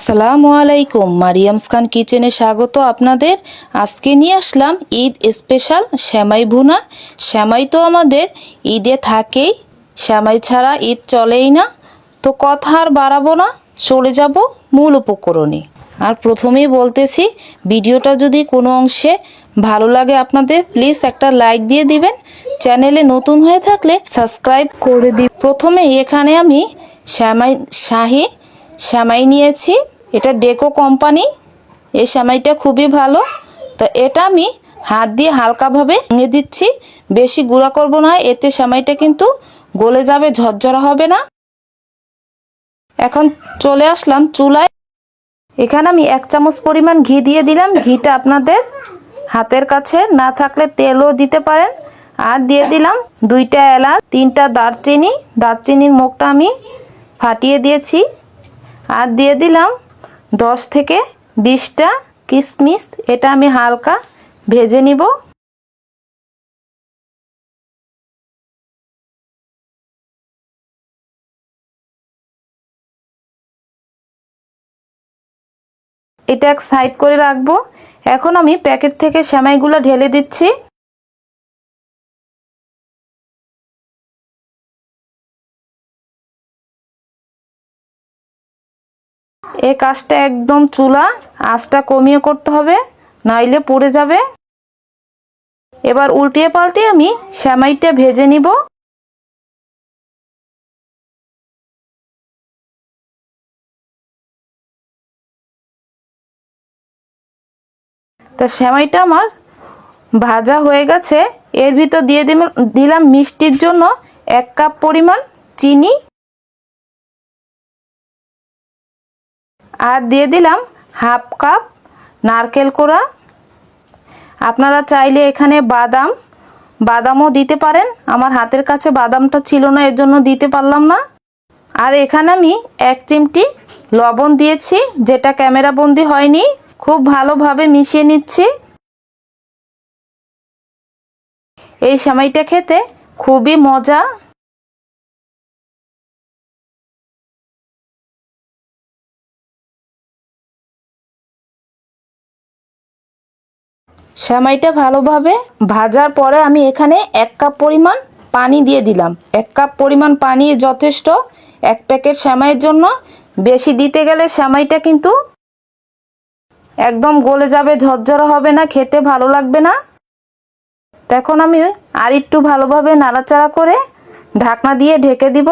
আসসালামু আলাইকুম, মারিয়ামস খান কিচেনে স্বাগত আপনাদের। আজকে নিয়ে আসলাম ঈদ স্পেশাল সেমাই ভুনা। সেমাই তো আমাদের ঈদে থাকেই, সেমাই ছাড়া ঈদ চলেই না। তো কথা আর বাড়াবো না, চলে যাব মূল উপকরণে। আর প্রথমেই বলতেছি, ভিডিওটা যদি কোনো অংশে ভালো লাগে আপনাদের, প্লিজ একটা লাইক দিয়ে দিবেন। চ্যানেলে নতুন হয়ে থাকলে সাবস্ক্রাইব করে দিন। প্রথমেই এখানে আমি শাহি সেমাই নিয়েছি। এটা ডেকো কোম্পানি, এই সেমাইটা খুবই ভালো। তো এটা আমি হাত দিয়ে হালকাভাবে ভেঙে দিচ্ছি, বেশি গুঁড়া করব না, এতে সেমাইটা কিন্তু গলে যাবে, ঝরঝরা হবে না। এখন চলে আসলাম চুলায়। এখানে আমি 1 চামচ পরিমাণ ঘি দিয়ে দিলাম। ঘিটা আপনাদের হাতের কাছে না থাকলে তেলও দিতে পারেন। আর দিয়ে দিলাম 2টা এলাচ, 3টা দারচিনি, দারচিনির মুখটা আমি ফাটিয়ে দিয়েছি। আর দিয়ে দিলাম 10 থেকে 20টা কিশমিশ, এটা আমি হালকা ভেজে নিব। এটা এক সাইড করে রাখবো। এখন আমি প্যাকেট থেকে সেমাইগুলো ঢেলে দিচ্ছি। এই কাজটা একদম চুলা আঁচটা কমিয়ে করতে হবে, নইলে পুড়ে যাবে। এবার উল্টিয়ে পাল্টিয়ে আমি সেমাইটা ভেজে নিব। তো সেমাইটা আমার ভাজা হয়ে গেছে। এর ভিতর দিয়ে দিলাম মিষ্টির জন্য 1 কাপ পরিমাণ চিনি। আর দিয়ে দিলাম হাফ কাপ নারকেল কোড়া। আপনারা চাইলে এখানে বাদামও দিতে পারেন। আমার হাতের কাছে বাদামটা ছিল না, এর জন্য দিতে পারলাম না। আর এখানে আমি 1 চিমটি লবণ দিয়েছি, যেটা ক্যামেরা বন্দি হয়নি। খুব ভালোভাবে মিশিয়ে নিচ্ছি। এই সেমাইটা খেতে খুবই মজা। সেমাইটা ভালোভাবে ভাজার পরে আমি এখানে 1 কাপ পরিমাণ পানি দিয়ে দিলাম। 1 কাপ পরিমাণ পানি যথেষ্ট 1 প্যাকেট সেমাইয়ের জন্য। বেশি দিতে গেলে সেমাইটা কিন্তু একদম গলে যাবে, ঝরঝরা হবে না, খেতে ভালো লাগবে না। এখন আমি আর একটু ভালোভাবে নাড়াচাড়া করে ঢাকনা দিয়ে ঢেকে দিব।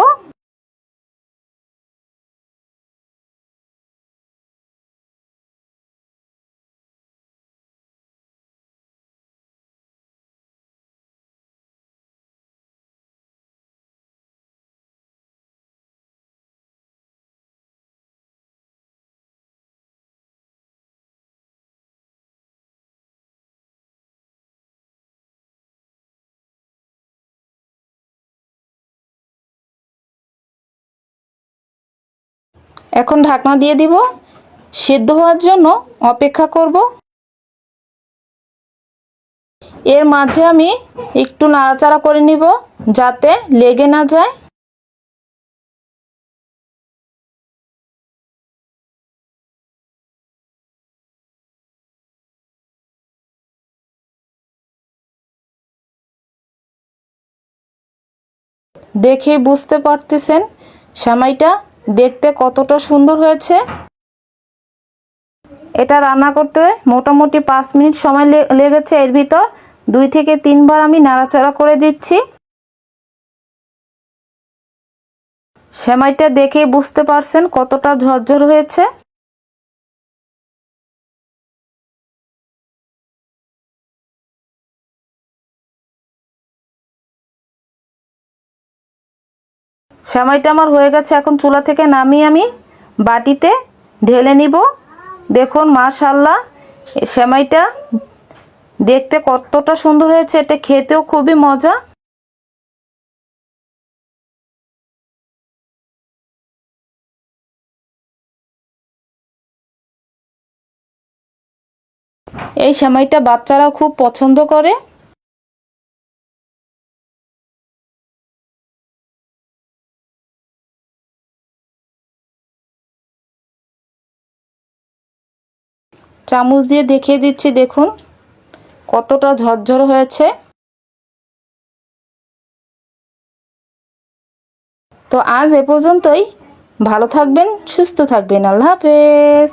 এখন ঢাকনা দিয়ে দিব, সেদ্ধ হওয়ার জন্য অপেক্ষা করব। এর মাঝে আমি একটু নাড়াচাড়া করে নিব, যাতে লেগে না যায়। দেখে বুঝতে পারতেছেন সেমাইটা দেখতে কতটা সুন্দর হয়েছে। এটা রান্না করতে মোটামুটি 5 মিনিট সময় লেগেছে। এর ভিতর 2 থেকে 3 বার আমি নাড়াচাড়া করে দিচ্ছি। সেমাইটা দেখে বুঝতে পারছেন কতটা ঝরঝর হয়েছে। সেমাইটা আমার হয়ে গেছে। এখন চুলা থেকে নামিয়ে আমি বাটিতে ঢেলে নিব। দেখুন মাশাআল্লাহ, সেমাইটা দেখতে কতটা সুন্দর হয়েছে, এটা খেতেও খুবই মজা। এই সেমাইটা বাচ্চারাও খুব পছন্দ করে। চামচ দিয়ে দেখিয়ে দিচ্ছি, দেখুন কতটা ঝরঝর হয়েছে। তো আজ এ পর্যন্তই। ভালো থাকবেন, সুস্থ থাকবেন। আল্লাহ হাফেজ।